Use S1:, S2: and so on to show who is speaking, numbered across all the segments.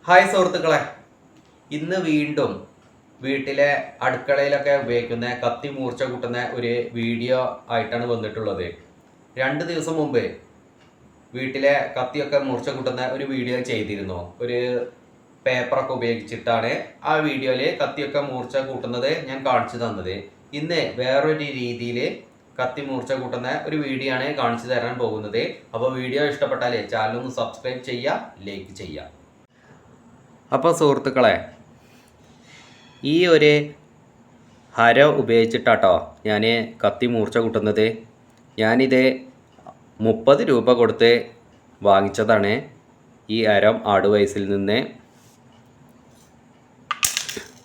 S1: Hi സുഹൃത്തുക്കളെ, ഇന്ന് വീണ്ടും വീട്ടിലെ അടുക്കളയിലൊക്കെ ഉപയോഗിക്കുന്ന കത്തി മൂർച്ച കൂട്ടുന്ന ഒരു വീഡിയോ ആയിട്ടാണ് വന്നിട്ടുള്ളത്. 2 ദിവസം മുമ്പ് വീട്ടിലെ കത്തിയൊക്കെ മൂർച്ച കൂട്ടുന്ന ഒരു വീഡിയോ ചെയ്തിരുന്നു. ഒരു പേപ്പറൊക്കെ ഉപയോഗിച്ചിട്ടാണ് ആ വീഡിയോയിൽ കത്തിയൊക്കെ മൂർച്ച കൂട്ടുന്നത് ഞാൻ കാണിച്ചു തന്നത്. ഇന്ന് വേറൊരു രീതിയിൽ കത്തി മൂർച്ച കൂട്ടുന്ന ഒരു വീഡിയോ ആണ് കാണിച്ചു തരാൻ പോകുന്നത്. അപ്പോൾ വീഡിയോ ഇഷ്ടപ്പെട്ടാൽ ചാനൽ ഒന്ന് സബ്സ്ക്രൈബ് ചെയ്യുക, ലൈക്ക് ചെയ്യുക. അപ്പോൾ സുഹൃത്തുക്കളെ, ഈ ഒരു ഹര ഉപയോഗിച്ചിട്ടാട്ടോ ഞാൻ കത്തി മൂർച്ച കൂട്ടുന്നത്. ഞാനിത് 30 രൂപ കൊടുത്ത് വാങ്ങിച്ചതാണ് ഈ അരം ആടുവയസിൽ നിന്ന്.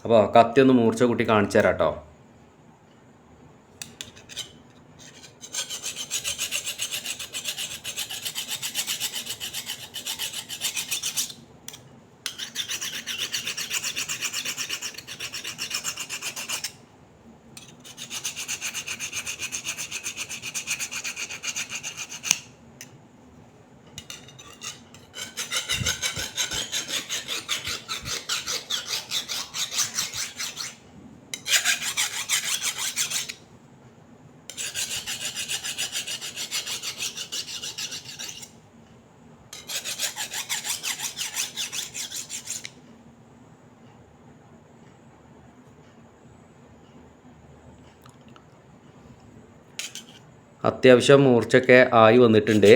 S1: അപ്പോൾ കത്തി ഒന്ന് മൂർച്ച കൂട്ടി കാണിച്ചു തരാം കേട്ടോ. അത്യാവശ്യം മൂർച്ചയൊക്കെ ആയി വന്നിട്ടുണ്ട്.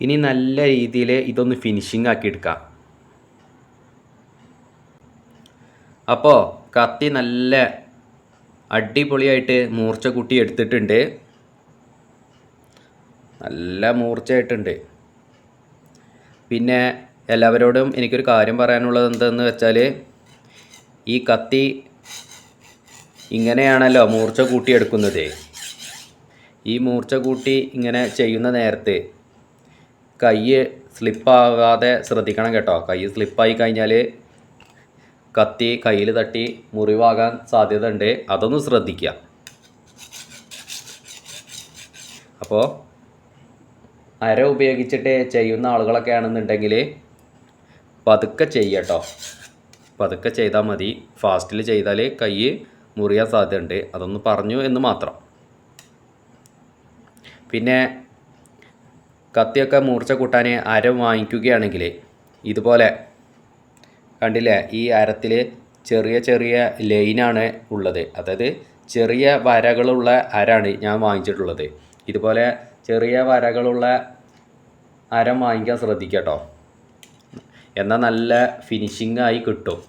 S1: ഇനി നല്ല രീതിയിൽ ഇതൊന്ന് ഫിനിഷിംഗ് ആക്കി എടുക്കാം. അപ്പോൾ കത്തി നല്ല അടിപൊളിയായിട്ട് മൂർച്ച കൂട്ടി എടുത്തിട്ടുണ്ട്. നല്ല മൂർച്ചയായിട്ടുണ്ട്. പിന്നെ എല്ലാവരോടും എനിക്കൊരു കാര്യം പറയാനുള്ളത് എന്തെന്ന് വെച്ചാൽ, ഈ കത്തി ഇങ്ങനെയാണല്ലോ മൂർച്ച കൂട്ടിയെടുക്കുന്നത്. ഈ മൂർച്ച കൂട്ടി ഇങ്ങനെ ചെയ്യുന്ന നേരത്ത് കൈ സ്ലിപ്പാകാതെ ശ്രദ്ധിക്കണം കേട്ടോ. കൈ സ്ലിപ്പായി കഴിഞ്ഞാൽ കത്തി കയ്യിൽ തട്ടി മുറിവാകാൻ സാധ്യത ഉണ്ട്. അതൊന്ന് ശ്രദ്ധിക്കുക. അപ്പോൾ അര ഉപയോഗിച്ചിട്ട് ചെയ്യുന്ന ആളുകളൊക്കെ ആണെന്നുണ്ടെങ്കിൽ പതുക്കെ ചെയ്യട്ടോ. പതുക്കെ ചെയ്താൽ മതി. ഫാസ്റ്റിൽ ചെയ്താൽ കൈ മുറിയാൻ സാധ്യതയുണ്ട്. അതൊന്ന് പറഞ്ഞു എന്ന് മാത്രം. പിന്നെ കത്തിയൊക്കെ മൂർച്ച കൂട്ടാൻ അര വാങ്ങിക്കുകയാണെങ്കിൽ ഇതുപോലെ കണ്ടില്ലേ, ഈ അരത്തിൽ ചെറിയ ചെറിയ ലൈനാണ് ഉള്ളത്. അതായത് ചെറിയ വരകളുള്ള അരാണ് ഞാൻ വാങ്ങിച്ചിട്ടുള്ളത്. ഇതുപോലെ ചെറിയ വരകളുള്ള അരം വാങ്ങിക്കാൻ ശ്രദ്ധിക്കട്ടോ. എന്നാൽ നല്ല ഫിനിഷിങ്ങായി കിട്ടും.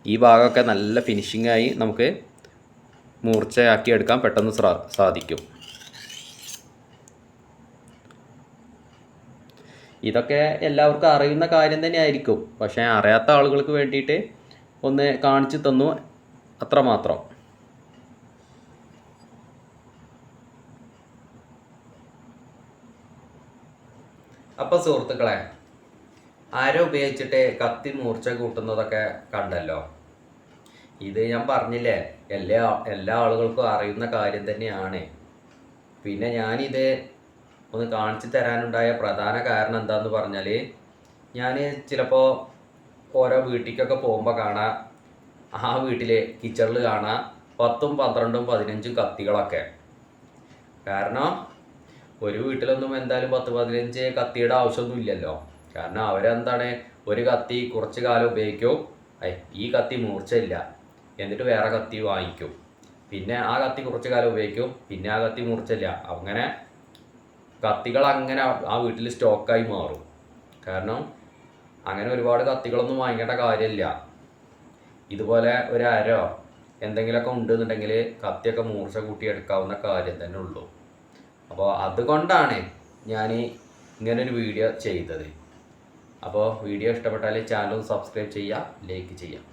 S1: ഈ ഭാഗമൊക്കെ നല്ല ഫിനിഷിങ്ങായി നമുക്ക് മൂർച്ചയാക്കി എടുക്കാൻ പെട്ടെന്ന് സാധിക്കും. ഇതൊക്കെ എല്ലാവർക്കും അറിയുന്ന കാര്യം തന്നെ ആയിരിക്കും. പക്ഷേ അറിയാത്ത ആളുകൾക്ക് വേണ്ടിയിട്ട് ഒന്ന് കാണിച്ചു തന്നു, അത്രമാത്രം. അപ്പോൾ സുഹൃത്തുക്കളെ, അര ഉപയോഗിച്ചിട്ട് കത്തി മൂർച്ച കൂട്ടുന്നതൊക്കെ കണ്ടല്ലോ. ഇത് ഞാൻ പറഞ്ഞില്ലേ, എല്ലാ ആളുകൾക്കും അറിയുന്ന കാര്യം തന്നെയാണ്. പിന്നെ ഞാനിത് ഒന്ന് കാണിച്ചു തരാനുണ്ടായ പ്രധാന കാരണം എന്താണെന്ന് പറഞ്ഞാൽ, ഞാൻ ചിലപ്പോൾ ഓരോ വീട്ടിലേക്കൊക്കെ പോകുമ്പോൾ കാണാം, ആ വീട്ടിൽ കിച്ചണിൽ കാണാം 10, 12, 15 കത്തികളൊക്കെ. കാരണം ഒരു വീട്ടിലൊന്നും എന്തായാലും 10, 15 കത്തിയുടെ ആവശ്യമൊന്നും ഇല്ലല്ലോ. കാരണം അവരെന്താണ്, ഒരു കത്തി കുറച്ച് കാലം ഉപയോഗിക്കും, ഈ കത്തി മൂർച്ചയില്ല, എന്നിട്ട് വേറെ കത്തി വാങ്ങിക്കും. പിന്നെ ആ കത്തി കുറച്ച് കാലം ഉപയോഗിക്കും, പിന്നെ ആ കത്തി മൂർച്ചയില്ല. അങ്ങനെ കത്തികൾ അങ്ങനെ ആ വീട്ടിൽ സ്റ്റോക്കായി മാറും. കാരണം അങ്ങനെ ഒരുപാട് കത്തികളൊന്നും വാങ്ങിക്കേണ്ട കാര്യമില്ല. ഇതുപോലെ ഒരു അരോ എന്തെങ്കിലുമൊക്കെ ഉണ്ടെന്നുണ്ടെങ്കിൽ കത്തിയൊക്കെ മൂർച്ച കൂട്ടിയെടുക്കാവുന്ന കാര്യം തന്നെ ഉള്ളൂ. അപ്പോൾ അതുകൊണ്ടാണ് ഞാൻ ഇങ്ങനൊരു വീഡിയോ ചെയ്തത്. അപ്പോൾ വീഡിയോ ഇഷ്ടപ്പെട്ടാൽ ചാനൽ സബ്സ്ക്രൈബ് ചെയ്യുക, ലൈക്ക് ചെയ്യുക.